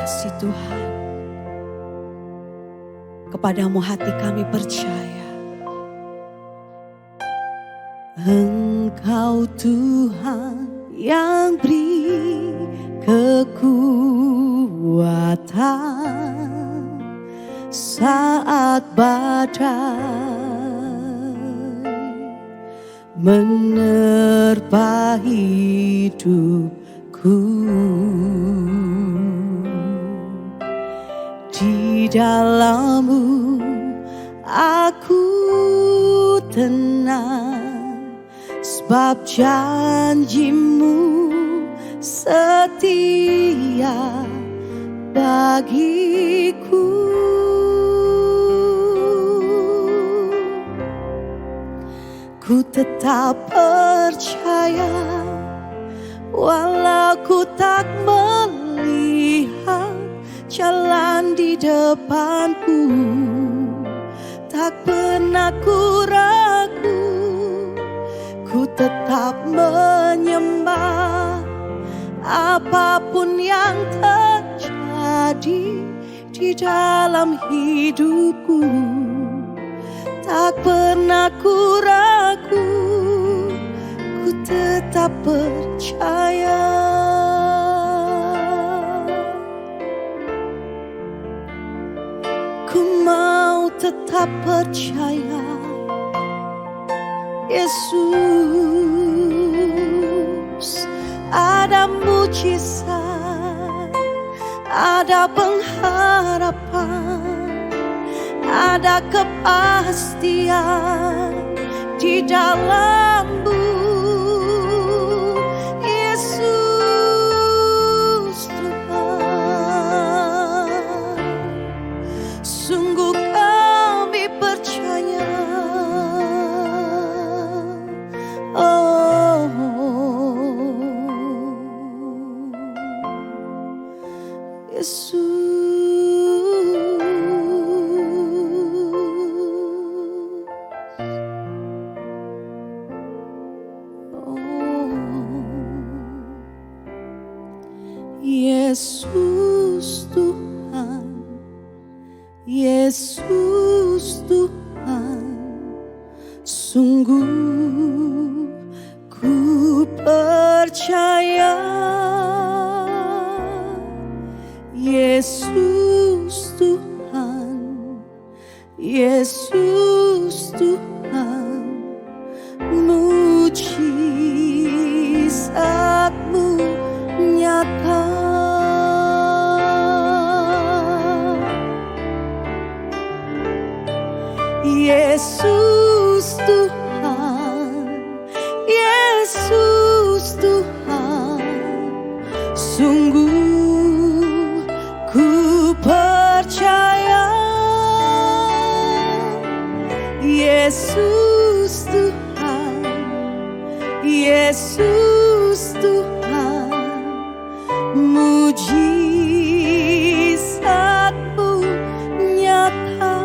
kasih Tuhan. Kepadamu hati kami percaya. Engkau Tuhan yang beri kekuatan saat badai menerpa hidupku. Di dalam-Mu aku tenang, sebab janji-Mu setia bagiku. Ku tetap percaya, walau ku tak melihat jalan di depanku, tak pernah ku ragu. Ku tetap menyembah apapun yang terjadi di dalam hidupku. Tak pernah ku ragu, ku tetap percaya. Ku mau tetap percaya, Yesus. Ada mujizat, ada pengharapan, ada kepastian di dalam-Mu, Yesus Tuhan. Sungguh kami percaya, oh Yesus. Yesus Tuhan, Yesus Tuhan, sungguh ku percaya. Yesus Tuhan, Yesus Tuhan, mujizat-Mu nyata. Yesus Tuhan, Yesus Tuhan, sungguh ku percaya. Yesus Tuhan, Yesus Tuhan, mujizat-Mu nyata.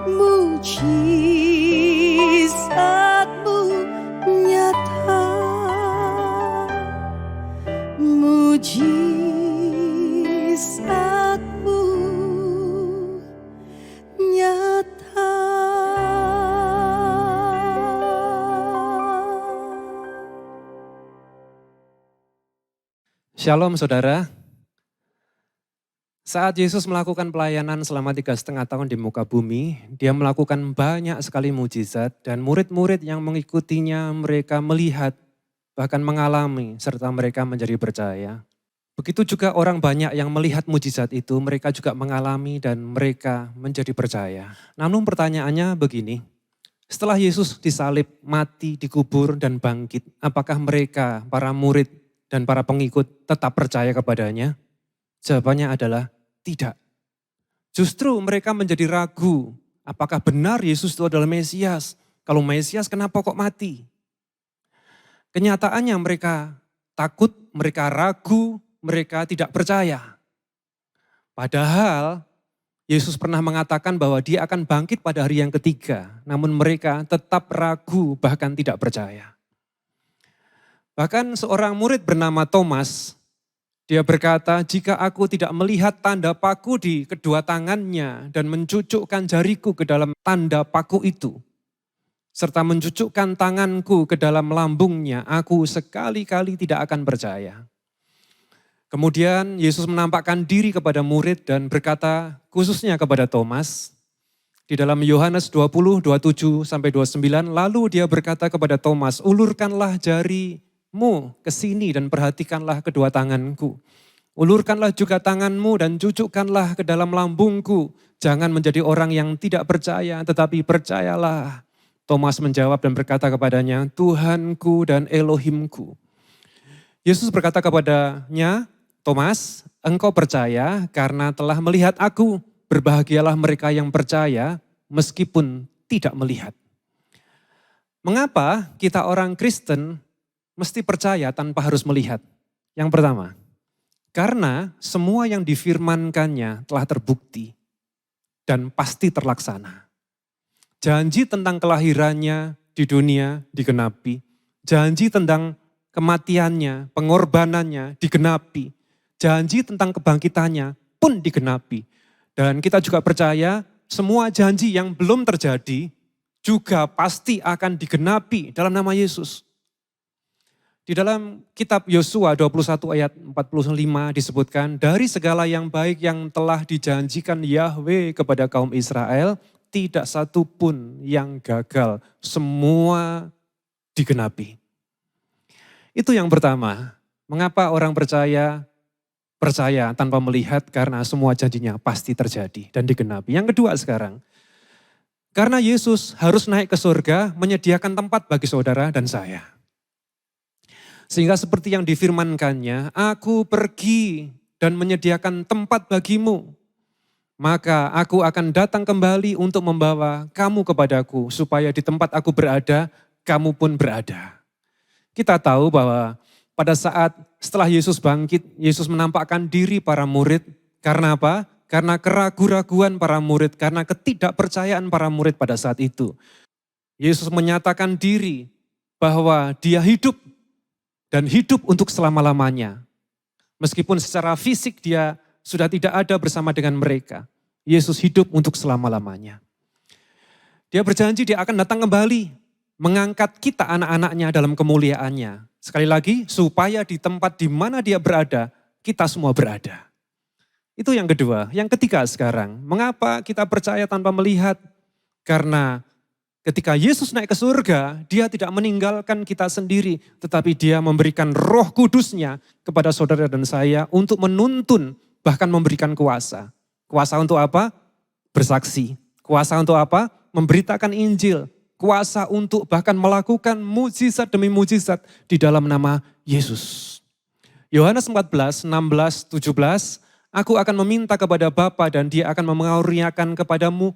Mujizat-Mu nyata, mujizat-Mu nyata. Shalom saudara. Saat Yesus melakukan pelayanan selama 3,5 tahun di muka bumi, dia melakukan banyak sekali mujizat dan murid-murid yang mengikutinya mereka melihat, bahkan mengalami, serta mereka menjadi percaya. Begitu juga orang banyak yang melihat mujizat itu, mereka juga mengalami dan mereka menjadi percaya. Namun pertanyaannya begini, setelah Yesus disalib, mati, dikubur dan bangkit, apakah mereka, para murid dan para pengikut tetap percaya kepadanya? Jawabannya adalah tidak. Justru mereka menjadi ragu, apakah benar Yesus itu adalah Mesias? Kalau Mesias kenapa kok mati? Kenyataannya mereka takut, mereka ragu, mereka tidak percaya. Padahal Yesus pernah mengatakan bahwa dia akan bangkit pada hari yang ketiga, namun mereka tetap ragu bahkan tidak percaya. Bahkan seorang murid bernama Thomas, Dia berkata, jika aku tidak melihat tanda paku di kedua tangannya dan mencucukkan jariku ke dalam tanda paku itu, serta mencucukkan tanganku ke dalam lambungnya, aku sekali-kali tidak akan percaya. Kemudian Yesus menampakkan diri kepada murid dan berkata khususnya kepada Thomas, di dalam Yohanes 20, 27 sampai 29, lalu dia berkata kepada Thomas, ulurkanlah jarimu ke sini dan perhatikanlah kedua tanganku. Ulurkanlah juga tanganmu dan cucukkanlah ke dalam lambungku. Jangan menjadi orang yang tidak percaya, tetapi percayalah. Thomas menjawab dan berkata kepadanya, Tuhanku dan Elohimku. Yesus berkata kepadanya, Thomas, engkau percaya karena telah melihat aku. Berbahagialah mereka yang percaya meskipun tidak melihat. Mengapa kita orang Kristen mesti percaya tanpa harus melihat? Yang pertama, karena semua yang difirmankannya telah terbukti dan pasti terlaksana. Janji tentang kelahirannya di dunia digenapi. Janji tentang kematiannya, pengorbanannya digenapi. Janji tentang kebangkitannya pun digenapi. Dan kita juga percaya semua janji yang belum terjadi juga pasti akan digenapi dalam nama Yesus. Di dalam kitab Yosua 21 ayat 45 disebutkan, dari segala yang baik yang telah dijanjikan Yahweh kepada kaum Israel, tidak satu pun yang gagal, semua digenapi. Itu yang pertama, mengapa orang percaya tanpa melihat karena semua janjinya pasti terjadi dan digenapi. Yang kedua sekarang, karena Yesus harus naik ke surga menyediakan tempat bagi saudara dan saya. Sehingga seperti yang difirmankannya, aku pergi dan menyediakan tempat bagimu. Maka aku akan datang kembali untuk membawa kamu kepadaku supaya di tempat aku berada, kamu pun berada. Kita tahu bahwa pada saat setelah Yesus bangkit, Yesus menampakkan diri para murid. Karena apa? Karena keraguan-raguan para murid, karena ketidakpercayaan para murid pada saat itu. Yesus menyatakan diri bahwa dia hidup dan hidup untuk selama-lamanya. Meskipun secara fisik dia sudah tidak ada bersama dengan mereka. Yesus hidup untuk selama-lamanya. Dia berjanji dia akan datang kembali, mengangkat kita anak-anaknya dalam kemuliaannya. Sekali lagi, supaya di tempat di mana dia berada, kita semua berada. Itu yang kedua. Yang ketiga sekarang, mengapa kita percaya tanpa melihat? Karena ketika Yesus naik ke surga, dia tidak meninggalkan kita sendiri, tetapi dia memberikan Roh Kudusnya kepada saudara dan saya untuk menuntun, bahkan memberikan kuasa. Kuasa untuk apa? Bersaksi. Kuasa untuk apa? Memberitakan Injil. Kuasa untuk bahkan melakukan mujizat demi mujizat di dalam nama Yesus. Yohanes 14, 16, 17, aku akan meminta kepada Bapa dan dia akan mengaruniakan kepadamu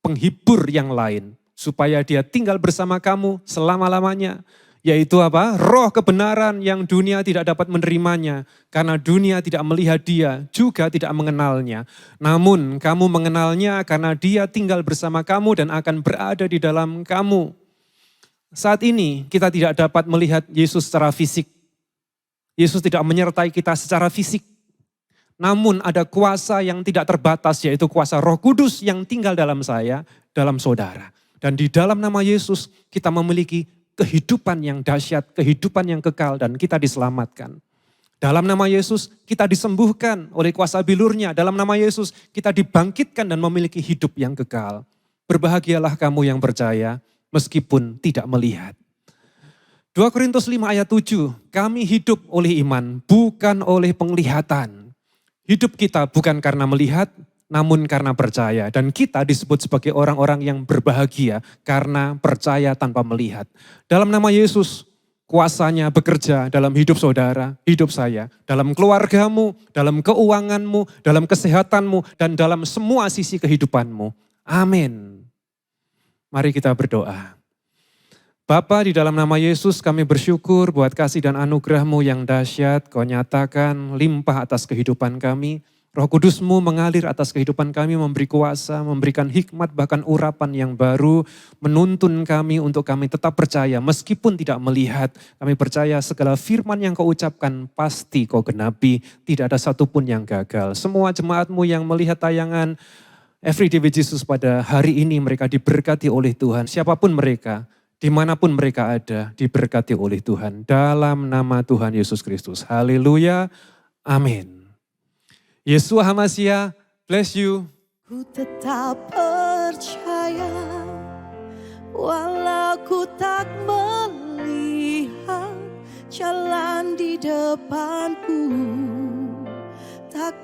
penghibur yang lain, supaya dia tinggal bersama kamu selama-lamanya. Yaitu apa? Roh kebenaran yang dunia tidak dapat menerimanya, karena dunia tidak melihat dia, juga tidak mengenalnya. Namun kamu mengenalnya karena dia tinggal bersama kamu dan akan berada di dalam kamu. Saat ini kita tidak dapat melihat Yesus secara fisik. Yesus tidak menyertai kita secara fisik. Namun ada kuasa yang tidak terbatas, yaitu kuasa Roh Kudus yang tinggal dalam saya, dalam saudara. Dan di dalam nama Yesus kita memiliki kehidupan yang dahsyat, kehidupan yang kekal, dan kita diselamatkan. Dalam nama Yesus kita disembuhkan oleh kuasa bilurnya. Dalam nama Yesus kita dibangkitkan dan memiliki hidup yang kekal. Berbahagialah kamu yang percaya meskipun tidak melihat. 2 Korintus 5 ayat 7, kami hidup oleh iman, bukan oleh penglihatan. Hidup kita bukan karena melihat, namun karena percaya. Dan kita disebut sebagai orang-orang yang berbahagia karena percaya tanpa melihat. Dalam nama Yesus, kuasanya bekerja dalam hidup saudara, hidup saya, dalam keluargamu, dalam keuanganmu, dalam kesehatanmu, dan dalam semua sisi kehidupanmu. Amin. Mari kita berdoa. Bapa, di dalam nama Yesus kami bersyukur buat kasih dan anugerah-Mu yang dahsyat. Kau nyatakan limpah atas kehidupan kami. Roh Kudus-Mu mengalir atas kehidupan kami, memberi kuasa, memberikan hikmat, bahkan urapan yang baru, menuntun kami untuk kami tetap percaya, meskipun tidak melihat. Kami percaya segala firman yang Kau ucapkan pasti Kau genapi, tidak ada satupun yang gagal. Semua jemaat-Mu yang melihat tayangan Everyday with Jesus pada hari ini, mereka diberkati oleh Tuhan. Siapapun mereka, dimanapun mereka ada, diberkati oleh Tuhan. Dalam nama Tuhan Yesus Kristus. Haleluya. Amin. Yeshua HaMashiach, bless you. Ku tetap percaya, walau ku tak melihat jalan di depanku, tak